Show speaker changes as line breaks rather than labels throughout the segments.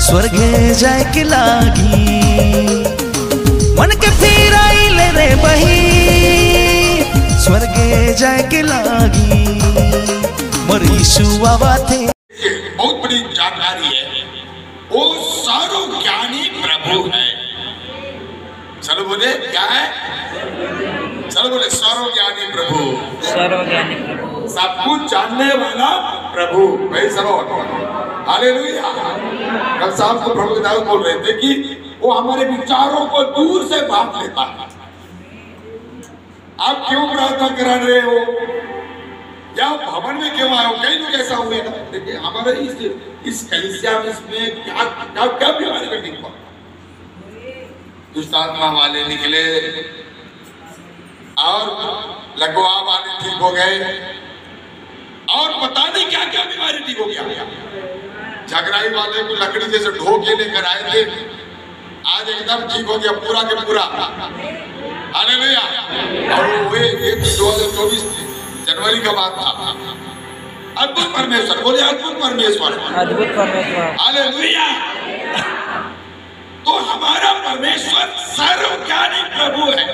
स्वर्गे जाए के लागी मन के फिर आइले रे बही स्वर्गे जाए के लागी मोर यीशु आवा थे।
बहुत बड़ी जानकारी है, वो सर्वज्ञानी प्रभु है। चलो बोले क्या है? चलो बोले सर्वज्ञानी प्रभु,
सर्वज्ञानी प्रभु,
सब कुछ जानने वाला प्रभु भाई। चलो हालेलुया। कल शाम को प्रभु दाऊद बोल रहे थे कि वो हमारे विचारों को दूर से भांप लेता है। आप क्यों प्रार्थना करा रहे हो या भवन में क्यों आए हो? कई लोग ऐसा हुए ना, देखिए हमारे इस कलीसिया में इसमें क्या क्या क्या बीमारी का ठीक हुआ, दुष्ट आत्मा वाले निकले और लकवा वाले ठीक हो गए और पता नहीं क्या क्या बीमारी ठीक हो गया। झगड़ाई वाले को लकड़ी जैसे ढो के लेकर आए थे, आज एकदम ठीक हो गया पूरा के पूरा। हालेलुया। और वो 2024 जनवरी का बात था। अद्भुत परमेश्वर, बोले अद्भुत परमेश्वर,
अद्भुत परमेश्वर,
हालेलुया। तो हमारा परमेश्वर सर्वज्ञानी प्रभु है।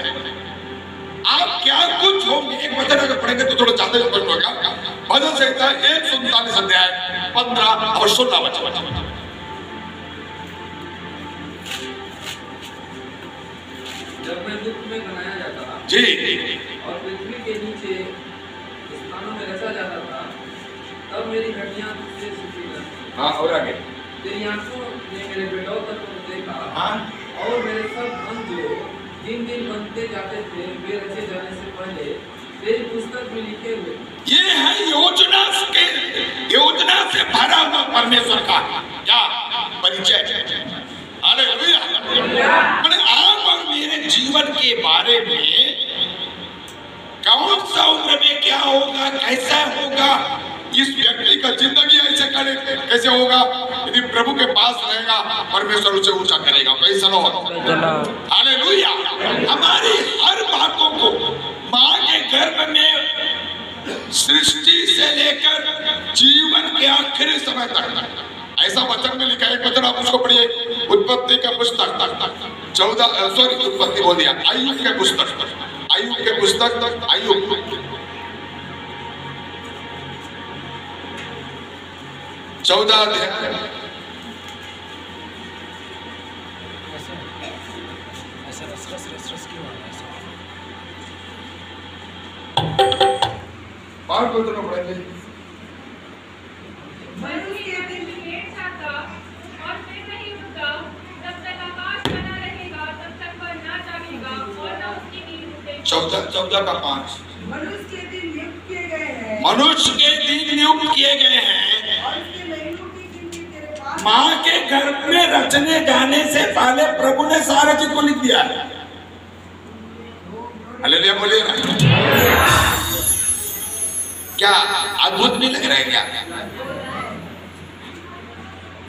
आप क्या कुछ होंगे, एक वचन अगर पढ़ेंगे तो थोड़ा ज्यादा स्पष्ट होगा। भजन संहिता 147 अध्याय 15 और 16 वचन।
जब मैं दुख में बनाया जाता था
जी
और पृथ्वी के नीचे स्थानों में रचा जाता था, तब मेरी हड्डियां तुझसे सूखी थी।
हाँ, और आगे।
तेरी आंखों ने मेरे बेटों तक को देखा।
हाँ।
और मेरे सब धन जो दिन दिन बनते जाते थे, वे रचे जाने से पहले तेरी पुस्तक में लिखे हुए। ये है
योजना से भरा हुआ परमेश्वर का क्या परिचय। हालेलुया। मैंने आप और मेरे जीवन के बारे में कौन सा उम्र में क्या होगा, कैसा होगा, इस व्यक्ति का जिंदगी ऐसे करे कैसे होगा, यदि प्रभु के पास रहेगा परमेश्वर उसे ऊंचा करेगा। कैसा लो हालेलुया। हमारी हर बातों को माँ के गर्भ में सृष्टि से लेकर जीवन के आखिरी समय तक ऐसा वचन में लिखा है। एक वचन आप उसको पढ़िए, उत्पत्ति का पुस्तक 14 उत्पत्ति बोल दिया, आयुब के पुस्तक, आयुब के पुस्तक, आयुब 14 अध्याय। पाठ को तो पढ़ेंगे।
मनुष्य दिन लेट जाता और फिर नहीं उठता, जब तक आकाश बना रहेगा तब तक वह ना जागेगा और ना उसकी नींद टूटेगी।
14 का 5।
मनुष्य के दिन नियुक्त किए गए हैं,
मनुष्य के दिन नियुक्त किए गए हैं
और उसके महीनों की गिनती तेरे पास।
माँ के गर्भ में रचने जाने से पहले प्रभु ने सारा चीज को लिख दिया है। हालेलुया बोलिए ना। क्या अद्भुत नहीं लग रहा है? क्या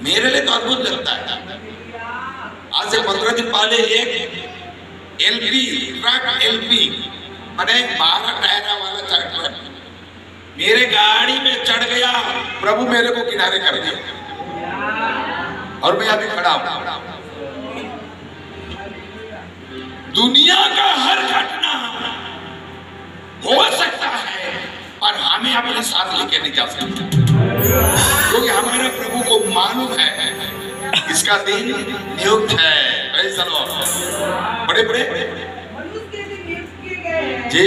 मेरे लिए तो अद्भुत लगता है। आज से 15 दिन पहले एक एलपी ट्रक, एलपी मैंने 12 टायरा वाला ट्रक मेरे गाड़ी में चढ़ गया। प्रभु मेरे को किनारे कर दिया और मैं अभी खड़ा हूं। दुनिया का हर घटना हो सकता है पर हमें अपने साथ लेके नहीं जा सकते, क्योंकि हमारे प्रभु को मालूम है इसका दिन नियुक्त है। बड़े बड़े
मनुष्य के दिन नियुक्त किए गए हैं
जी,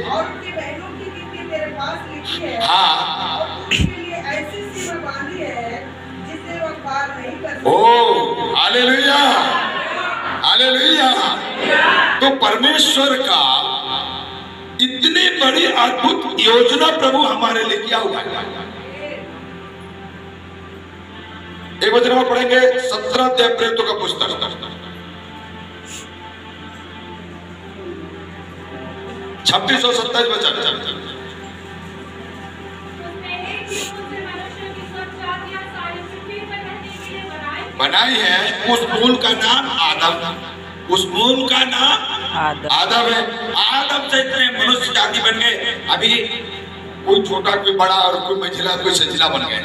और उनके बहनों की गिनती तेरे पास लिखी है।
हाँ।
और उसके लिए ऐसी सीमा बांधी है जिसे वह पार नहीं कर सकता।
ओ हालेलुया, हालेलुया। तो परमेश्वर का इतनी बड़ी अद्भुत योजना प्रभु हमारे लिए किया हुआ है। एक वचन में पढ़ेंगे 17 अध्याय प्रेरितों का पुस्तक 26 और 27 वचन। बनाई है। उस मूल का नाम आदम, उस मूल का नाम आदम है। आदम से इतने मनुष्य जाति बन गए। अभी कोई छोटा, कोई बड़ा और कोई मंझिला, कोई संझिला बन गए।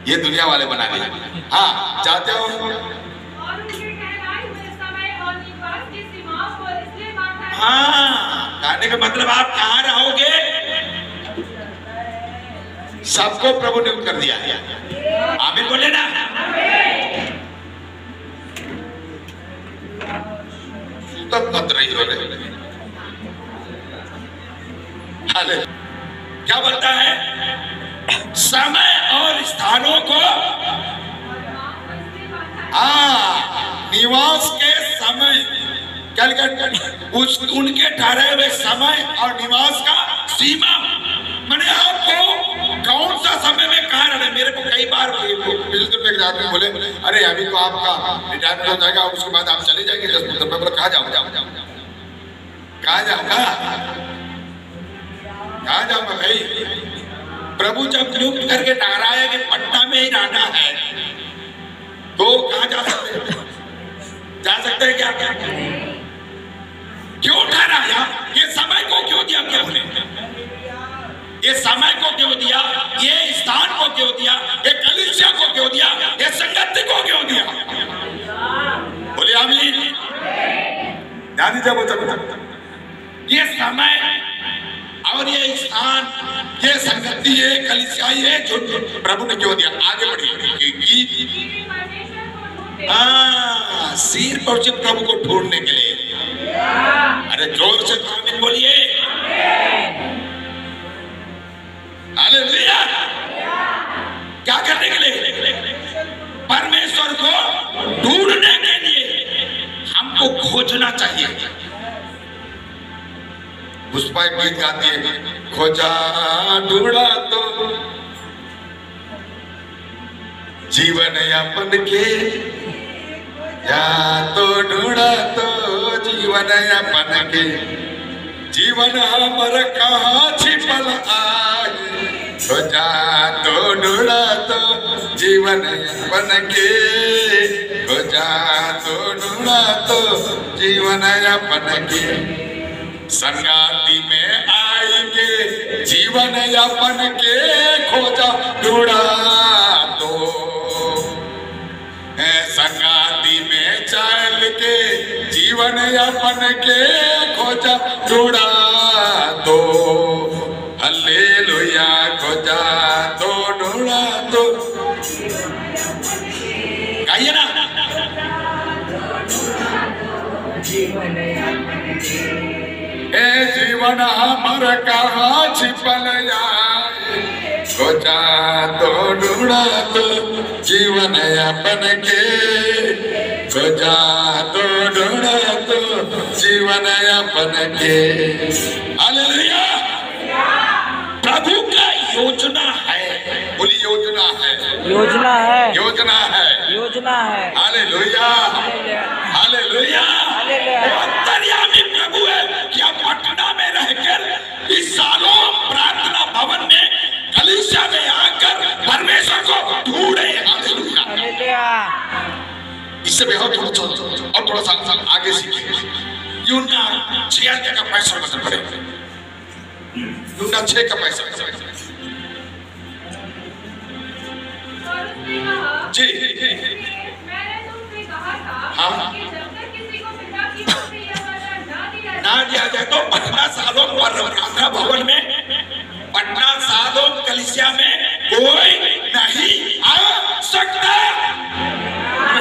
ये दुनिया वाले बना दिए। हाँ चाहते हो?
और उनके ठहराए हुए समय और निवास की सीमाओं को इसलिए बांधा है।
हाँ, कहने का मतलब आप कहाँ रहोगे? सबको प्रभु नियुक्त कर दिया। आमीन बोले ना। मत रही हो रहे। हाले क्या बोलता है? समय और स्थानों को निवास के समय उनके ठहरे हुए समय और निवास का सीमा। मैंने आपको कौन सा समय में कहा रहना। मेरे को कई बार एक आदमी बोले अरे अभी तो आपका रिटायरमेंट हो जाएगा, उसके बाद आप चले जाएंगे 10-15 में। बोला कहाँ जाऊंगा? कहाँ जाऊंगा? कहाँ जाऊंगा भाई? प्रभु जब नियुक्त करके ठहराया कि पटना में ही रहना है तो कहाँ जा सकते हैं? जा सकते हैं क्या? क्यों ठहराया? ये समय को क्यों दिया प्रभु ने? ये समय को क्यों दिया? ये स्थान को क्यों दिया? ये कलीसिया को क्यों दिया? ये संगति को क्यों दिया? बोले आमीन। ध्यान दीजिए। ये समय और ये स्थान, ये संगति, ये कलीसिया, ये जो प्रभु ने क्यों दिया? आगे बढ़िए। सिर पर से प्रभु को ढूंढने के लिए। अरे जोर से आमीन बोलिए। हालेलुया। क्या करने के लिए? परमेश्वर को ढूंढने के लिए हमको खोजना चाहिए। पुष्पा एक गीत गाती है, खोजा ढूंढा तो जीवन यापन के, या तो ढूंढा तो जीवन यापन के। जीवन हमर कहाँ छिपल आए, खोजा तो ढूंढा तो जीवन यापन के, खोजा तो ढूंढा तो जीवन यापन के। संगाती में आएंगे जीवन यापन के, खोजा ढूंढा तो। संगाती में चल के जीवन यापन के, खोजा ढूंढा तो। हालेलुया। खोजा तो ढूंढा तो। गाइए ना। जीवन हमर कहाँ छिपल जाए, खोजा तो ढूंढा तो जीवन यापन के, खोजा तो ढूंढा तो जीवन यापन के। हालेलुया। प्रभु का योजना है। बोली योजना है।
योजना है।
योजना है।
योजना है।
हालेलुया। हालेलुया। अंतर्यामी प्रभु है। क्या पटना में रहकर इस सालों प्रार्थना भवन में कलीसिया में आकर परमेश्वर को ढूंढे। हालेलुया।
हालेलुया।
इससे बेहद और थोड़ा सा आगे सीखिए। यूना 6 का पैसा बदल पड़े। यूना 6 का पैसा। जी
मैंने तुमसे कहा था
हाँ।
कि जब तक किसी को पिता की ओर से यह वचन
ना दिया जाए तो पटना सालों प्रार्थना भवन में, पटना सालों कलीसिया में कोई नहीं आ सकता।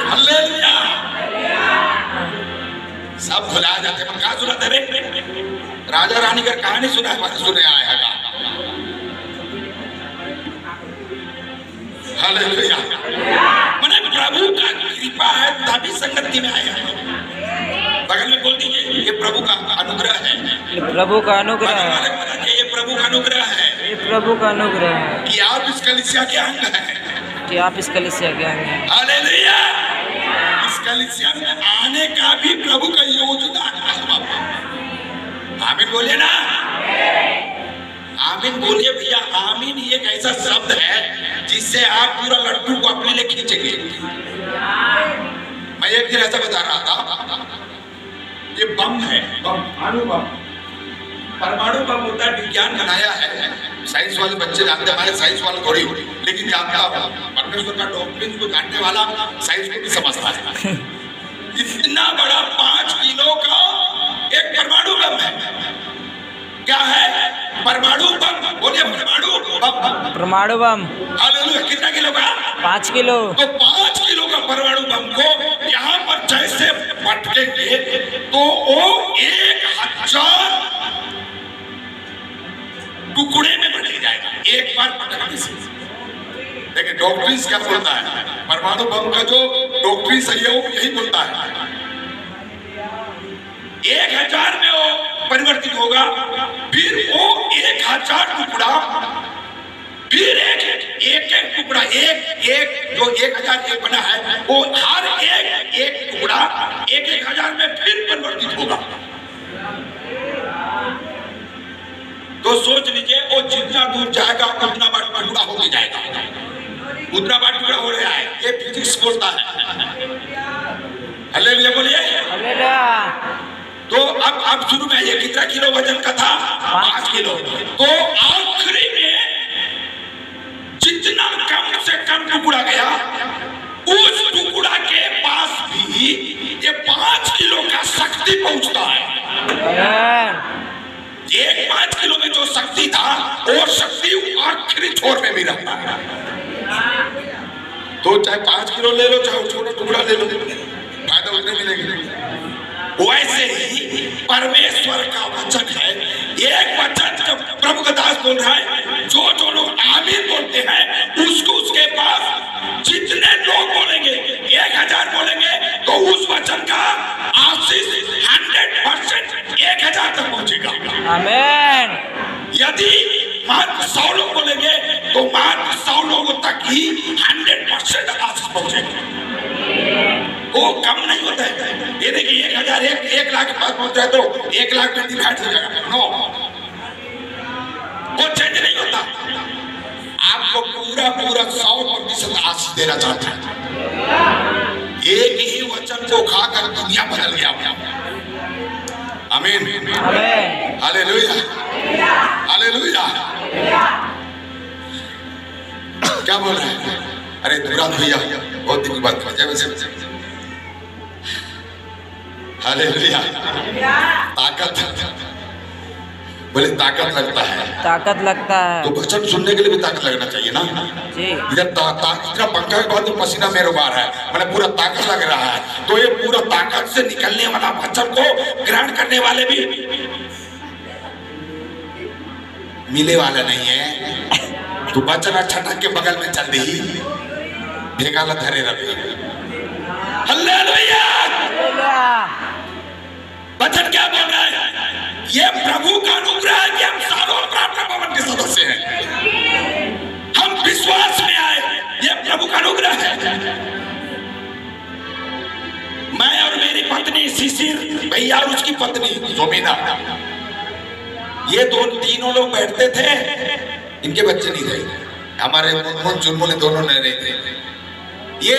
हालेलुया। सब भुला जाते हैं। कहाँ सुनाते रे? राजा रानी का कहानी सुना है, सुने आया है। हालेलुया। मैंने प्रभु का कृपा है तभी संगति में आया है। बगल में बोल दीजिए ये प्रभु का अनुग्रह है।
ये प्रभु का अनुग्रह है।
ये प्रभु का अनुग्रह है।
ये प्रभु का अनुग्रह है
कि आप इस कलीसिया के अंग हैं।
कि आप इस कलीसिया के अंग हैं।
हालेलुया। इस कलीसिया में आने का भी प्रभु का योजना है। आमीन बोलिए ना। आमीन बोलिए भैया। आमीन ये एक ऐसा शब्द है जिससे आप पूरा लड्डू को अपने लिए खींचेंगे। मैं एक दिन ऐसा बता रहा था, ये बम है, बम, अणु बम, परमाणु बम होता है, विज्ञान बनाया है। साइंस वाले बच्चे जानते हैं, हमारे साइंस वाले थोड़ी हो, लेकिन जानता हूँ परमेश्वर का डॉक्ट्रिन को जानने वाला साइंस को भी समझता है। इतना बड़ा 5 किलो का एक परमाणु बम है। क्या है? परमाणु बम। बोलिए परमाणु बम।
परमाणु बम।
हालेलुया। कितना किलो का? 5
किलो।
तो 5 किलो का परमाणु बम को यहाँ पर जैसे पटकेंगे तो वो 1000 टुकड़े में बदल जाएगा एक बार पटकने से। देखिए डॉक्ट्रिन क्या बोलता है, परमाणु बम का जो डॉक्ट्रिन सही है वो यही बोलता है 1000 में वो परिवर्तित होगा, फिर वो 1000 टुकड़ा, फिर एक टुकड़ा एक जो 1001 बना है वो हर एक टुकड़ा 1000 में फिर परिवर्तित होगा। तो सोच लीजिए वो जितना दूर जाएगा उतना बार टुकड़ा होके जाएगा, उतना बार टुकड़ा हो रहा है। ये फिजिक्स बोलता है। हालेलुया बोलिए।
हालेलुया।
तो अब शुरू में ये कितना किलो वजन का था? 5 किलो। तो आखिरी में जितना कम से कम टुकड़ा गया उस टुकड़ा के पास भी ये 5 किलो का शक्ति पहुंचता है। ये 5 किलो में जो शक्ति था वो शक्ति आखिरी छोर में भी रहता है। तो चाहे 5 किलो ले लो चाहे छोटा टुकड़ा ले लो, फायदा उतने मिलेगा। वैसे ही परमेश्वर का वचन है। एक वचन जब प्रभु का दास बोल रहा है, जो लोग आमीन बोलते हैं उसको उसके पास जितने लोग बोलेंगे 1000 बोलेंगे तो उस वचन का आशीष 100% 1000 तक पहुंचेगा।
आमीन।
यदि मात्र 100 लोग बोलेंगे तो मात्र 100 लोगों तक ही 100% आशीष पहुंचेगा। वो कम नहीं होता है। ये देखिए 1000 1 लाख के पास पहुंच रहा है तो 1 लाख में डिवाइड हो जाएगा। नो, वो चेंज नहीं होता। आपको पूरा 100% आशीष देना चाहता है। एक ही वचन को खाकर दुनिया बदल गया। आमीन। हालेलुया। हालेलुया। क्या बोल रहे हैं? अरे दुरान भैया बहुत दिन की बात कर वैसे। हालेलुया। ताकत, बोले ताकत लगता है।
ताकत लगता है।
तो वचन सुनने के लिए भी ताकत लगना चाहिए ना
जी।
इधर इतना पंखा के बाद पसीना मेरे बाहर है, मैंने पूरा ताकत लग रहा है। तो ये पूरा ताकत से निकलने वाला वचन को ग्रहण करने वाले भी मिले वाला नहीं है। तो वचन अच्छा ढंग के बगल में चल दी भेगा धरे रवि। हालेलुया। वचन क्या बोल रहा है? ये प्रभु का अनुग्रह है कि हम सालों प्रार्थना भवन के सदस्य हैं। हम विश्वास में आए, ये प्रभु का अनुग्रह है। मैं और मेरी पत्नी शिशिर भैया और उसकी पत्नी जोमिना, ये तीनों लोग बैठते थे। इनके बच्चे नहीं थे, हमारे चुनमुने दोनों नहीं थे। ये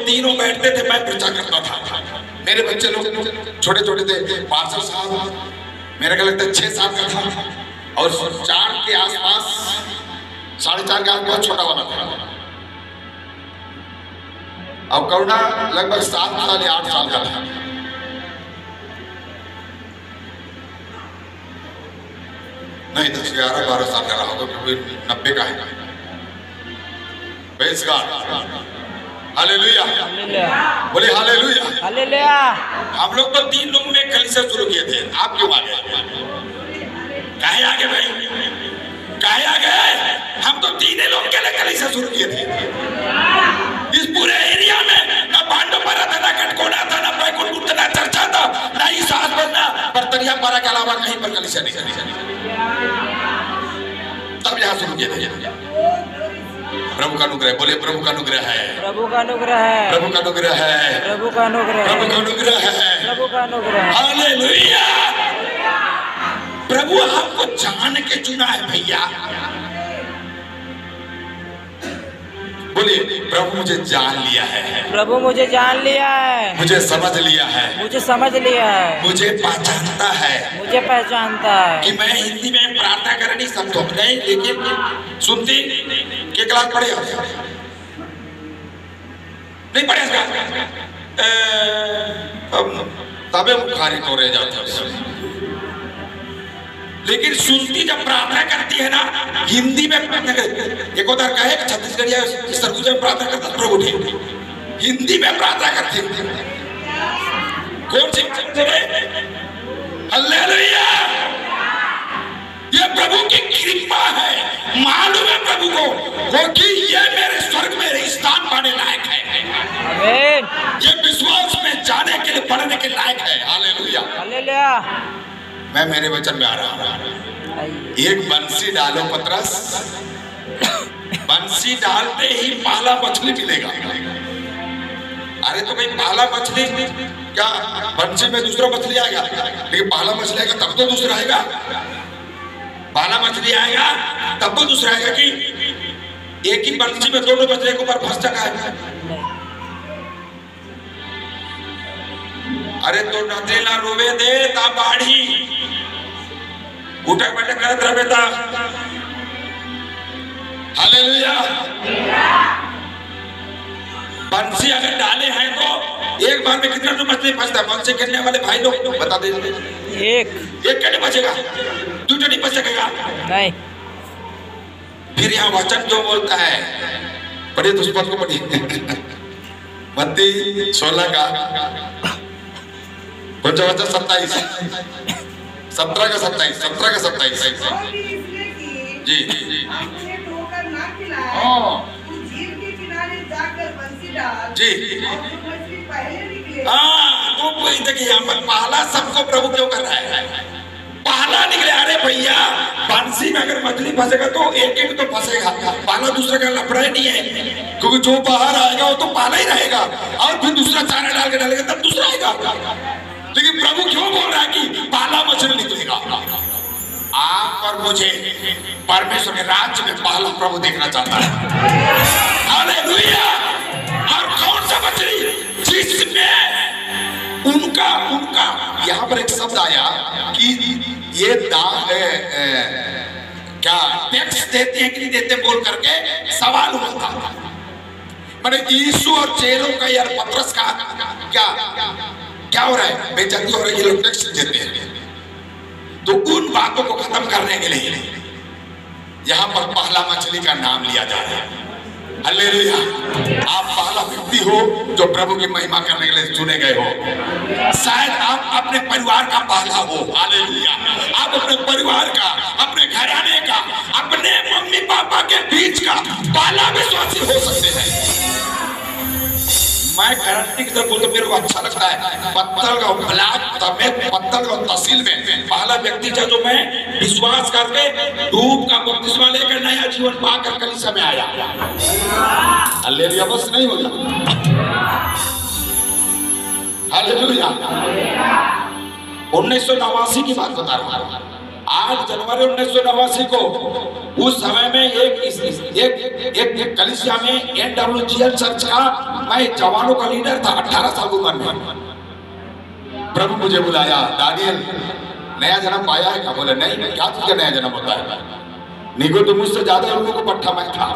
तीनों बैठते थे, मैं प्रचार करता था। मेरे बच्चे लोग छोटे छोटे थे। पार्षद साहब मेरे को लगता है 6 साल का था और 4 के आसपास, 4.5 के आसपास छोटा वाला था। अब करुणा लगभग 7 साल या 8 साल का था। नहीं 10, 11, 12 साल का रहा होगा, क्योंकि 90 का है। Praise God. हालेलुया। बोले हालेलुया।
हालेलुया।
हम लोग तो 3 लोगों में कलीसिया शुरू किए थे। आप क्यों आ गए? काहे आ गए भाई? काहे आ गए? हम तो 3 लोग के लिए कलीसिया शुरू किए थे। इस पूरे एरिया में ना पांडवपारा था, ना कटकोना था, ना बैकुंठ था, ना चर्चा था, ना ईसास बनना, पर तरियापारा के अलावा कहीं पर कलीसिया नहीं। तब यहाँ शुरू किए थे। प्रभु का अनुग्रह, बोले प्रभु का अनुग्रह है।
प्रभु का अनुग्रह है।
प्रभु का अनुग्रह है।
प्रभु का अनुग्रह है।
प्रभु का अनुग्रह है।
प्रभु का अनुग्रह है।
हालेलुया। प्रभु आपको जान के चुना है भैया। बोलिए, प्रभु मुझे जान लिया है,
प्रभु मुझे जान लिया है,
मुझे समझ लिया है,
मुझे समझ लिया है,
मुझे पहचानता है
मुझे पहचानता है
कि मैं हिंदी में प्रार्थना कर नहीं सकता नहीं, लेकिन सुनती के क्लास पढ़े हो नहीं पढ़े तबे बुखारी तो रह जाते, लेकिन सुनती जब प्रार्थना करती है ना हिंदी में प्रार्थना करती, एक उधर कहे छत्तीसगढ़िया सरगुजा में प्रार्थना करता प्रभु उठे, हिंदी में प्रार्थना करती कौन सी? हालेलुया, ये प्रभु की कृपा है, मालूम है प्रभु को क्योंकि ये मेरे स्वर्ग में स्थान पाने लायक है,
आमीन,
ये विश्वास में जाने के लिए पढ़ने के लायक है। Hallelujah,
hallelujah.
मैं मेरे वचन में आ रहा हूँ। एक बंसी डालो पतरस, बंसी डालते ही पहला मछली मिलेगा। अरे तो भाई पहला मछली क्या बंसी में दूसरा मछली आएगा, लेकिन पहला मछली आएगा तब तो दूसरा आएगा, पहला मछली आएगा तब तो दूसरा आएगा कि एक ही बंसी में दोनों मछली के ऊपर फंस चका है। अरे तो नटेला रोवे दे ता बाड़ी उठक बैठक करत रहे ता। हालेलुया, बंसी अगर डाले हैं तो एक बार में कितना तो मछली फंसता है? बंसी खेलने वाले भाई लोग बता दे, एक कैसे बचेगा? दूसरा नहीं बच सकेगा
नहीं।
फिर यहाँ वचन जो बोलता है, पढ़िए तो उस पद को पढ़िए, मत्ती 16 का 27, 17 का 27 जी
आपने ठोकर ना खिलाए, तू झील के किनारे जाकर बंसी डाल
जी,
और जो मछली पहले निकले।
हाँ तो कोई देखिए यहाँ पर पहला सबको प्रभु क्यों कर रहा है? पहला निकले। अरे भैया बंसी में अगर मछली फंसेगा तो एक एक तो फंसेगा, पहला दूसरा का लफड़ा ही नहीं है, क्योंकि जो बाहर आएगा वो तो पहला ही रहेगा और फिर दूसरा चारा डाल के डालेगा तब दूसरा आएगा। लेकिन प्रभु क्यों बोल रहा है कि पहला मछली निकलेगा? आप और मुझे परमेश्वर के राज्य में पहला प्रभु देखना चाहता है। हालेलुया। और कौन सा मछली? जिसमें उनका यहाँ पर एक शब्द आया कि ये क्या टैक्स देते हैं कि नहीं देते बोल करके सवाल हुआ था। मैंने यीशु और चेलों का यार पतरस का क्या हो रहा है? बेइज्जती हो रही है, ये लोग टैक्स देते हैं। तो उन बातों को खत्म करने के लिए यहाँ पर पहला मछली का नाम लिया जा रहा है। हालेलुया। आप पहला व्यक्ति हो जो प्रभु की महिमा करने के लिए चुने गए हो। शायद आप अपने परिवार का पहला हो। हालेलुया। आप अपने परिवार का, अपने घराने का, अपने मम्मी पापा के बीच का पहला विश्वासी हो सकते हैं। मैं गारंटी के साथ बोलता, मेरे को अच्छा लगता है पत्तलगांव ब्लॉक में, पत्तलगांव तहसील में पहला व्यक्ति था जो मैं विश्वास करके डूब का बपतिस्मा लेकर नया जीवन पाकर कलीसिया में आया। हालेलुया। बस नहीं होगा। हालेलुया। 1989 की बात बता रहा हूँ। 8 जनवरी 1989 को उस समय में एक कलीसिया में NWGL चर्च का मैं जवानों का लीडर था। 18 साल की उम्र में प्रभु मुझे बुलाया, दानियल नया जन्म पाया है क्या? बोले नहीं, क्या चीज का नया जन्म होता है? निकोदेमुस मुझसे ज्यादा लोगों को पट्टा मैं था।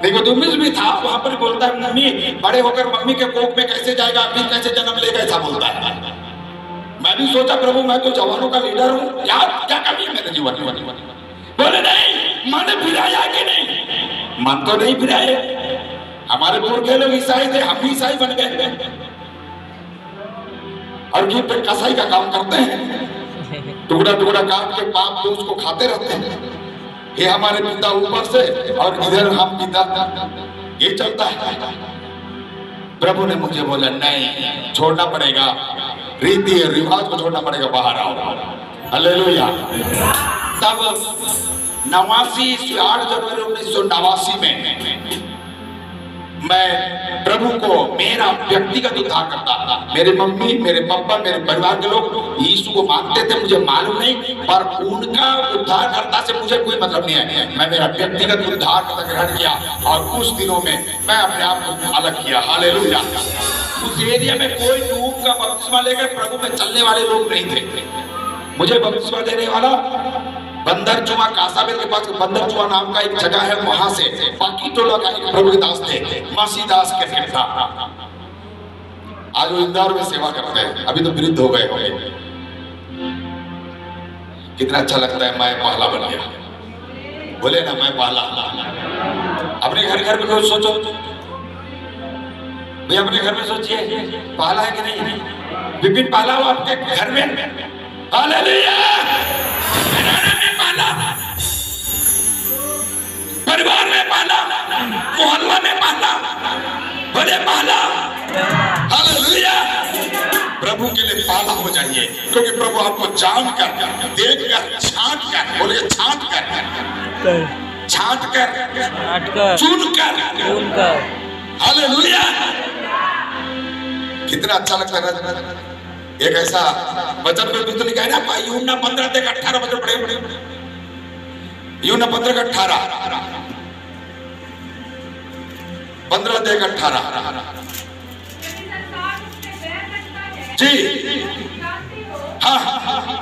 निकोदेमुस भी था वहां पर, बोलता है मम्मी बड़े होकर मम्मी के कोख में कैसे जाएगा, फिर कैसे जन्म लेगा, ऐसा बोलता है। मैं भी सोचा प्रभु मैं तो जवानों का लीडर हूँ, क्या कमी है मेरे जीवन में? बोले नहीं, मन फिराया कि नहीं? मन तो नहीं फिराए। हमारे पुरखे लोग ईसाई थे, हम भी ईसाई बन गए और ये पे कसाई का काम करते हैं, टुकड़ा टुकड़ा काट के पाप तो उसको खाते रहते हैं। ये हमारे पिता ऊपर से और इधर हम पिता, ये चलता है। प्रभु ने मुझे बोला नहीं, छोड़ना पड़ेगा, रीति रिवाज को छोड़ना पड़ेगा, बाहर आओ। हालेलुया। तब 8 जनवरी 1989 में मैं प्रभु को मेरा व्यक्तिगत उद्धार करता। मेरे मम्मी, मेरे पापा, मेरे परिवार के लोग यीशु को मानते थे, मुझे मालूम नहीं, पर उनका उद्धारकर्ता से मुझे कोई मतलब नहीं है। मैं मेरा व्यक्तिगत उद्धारकर्ता ग्रहण किया और कुछ दिनों में मैं अपने आप को अलग किया। हालेलुया। उस एरिया में कोई डूब का बपतिस्मा लेकर प्रभु में चलने वाले लोग नहीं थे। मुझे बपतिस्मा देने वाला बंदर चुआ कासाबेल के पास बंदर चुआ नाम का एक जगह है, वहां से बाकी टोला का एक प्रभु के दास थे, मसीह दास के था। आज वो इंदौर में सेवा करते हैं, अभी तो वृद्ध हो गए होंगे। कितना अच्छा लगता है, मैं पहला बन गया। बोले ना मैं पहला। अपने घर में रोज सोचो भाई, अपने घर में सोचिए पहला है कि नहीं। विपिन पहला हो आपके घर में? हालेलुया। पाला, परिवार में पाला, मोहल्ला में पाला, बड़े पाला। हालेलुया। प्रभु के लिए पाला हो जाइए, क्योंकि प्रभु आपको जानकर, देखकर, छांटकर, बोलिए छांटकर, चुनकर। हालेलुया। कितना अच्छा लगता है। एक ऐसा वचन में तो लिखा है ना, यूहन्ना 15:18 वचन पढ़े। यूहन्ना 15:18 जी। हाँ हाँ हाँ हाँ।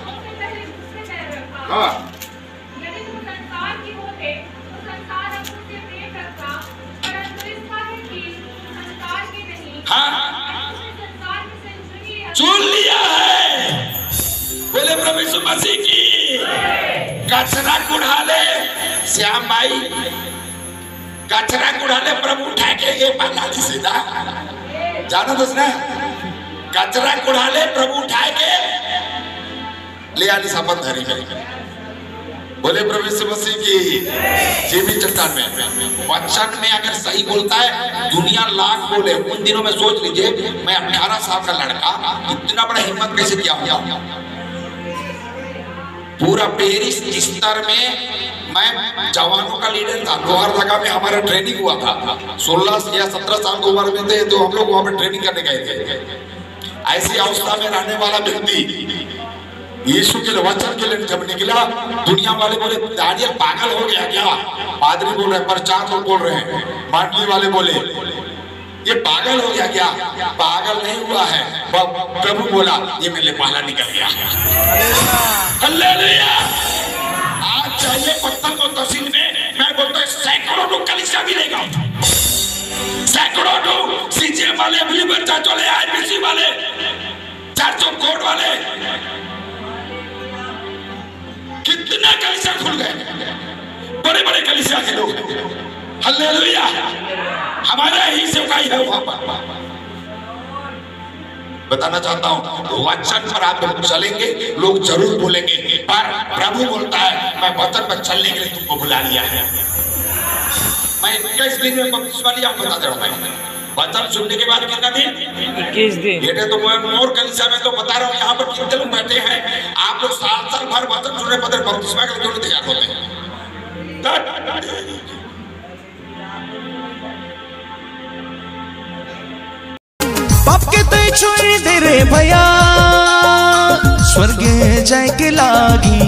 चुन लिया है। बोले प्रभु यीशु मसीह की। कचरा कुढ़ा ले श्याम भाई, कचरा कुढ़ा ले प्रभु उठा के ये पाला सीधा जानो दोस्त ना, कचरा कुढ़ा ले प्रभु उठा के ले आनी सापन धरी में। बोले प्रभु यीशु मसीह की। जीवित चट्टान में वचन में अगर सही बोलता है, दुनिया लाख बोले। उन दिनों में सोच लीजिए, मैं 18 साल का लड़का इतना बड़ा हिम्मत कैसे किया होगा। पूरा पेरिस स्तर में मैं जवानों का लीडर था। लोहारदगा में हमारा ट्रेनिंग हुआ था। 16 या 17 साल की उम्र में थे तो हम लोग वहां पर ट्रेनिंग करने गए थे। ऐसी अवस्था में रहने वाला व्यक्ति यीशु के वचन के लिए जब निकला, दुनिया वाले बोले दानियल पागल हो गया क्या। पादरी बोल रहे, प्रचार लोग बोल रहे हैं, मंडली वाले बोले ये पागल हो गया क्या। पागल नहीं हुआ है, प्रभु बोला ये मेरे पहला निकल गया। हालेलुया। आज चाहिए पत्थर को तहसील में, मैं बोलता हूँ सैकड़ों लोग कलीसिया मिलेगा, सैकड़ों लोग सीजे वाले, बिलीवर चर्च वाले, आईपीसी वाले, चर्च ऑफ गॉड वाले, कितना कलीसिया खुल गए, बड़े बड़े कलीसिया के लोग। हालेलुया। हमारा ही सेवकाई है वहां पर। बताना चाहता हूं, वचन पर आप लोग चलेंगे, लोग जरूर बोलेंगे, पर प्रभु बोलता है मैं वचन पर चलने के लिए तुमको बुला लिया है। मैं 21 दिन में बपतिस्मा लिया, बता दे रहा हूं। वचन सुनने के बाद कितना दिन?
21 दिन।
बेटे तो मैं मोर कलीसिया में तो बता रहा हूँ, यहाँ पर कितने लोग बैठे हैं। आप लोग साल भर वचन सुनने पर बपतिस्मा के लिए क्यों नहीं तैयार होते हैं?
बाप के तो छोड़ दे रे भैया, स्वर्ग जाए के लागी।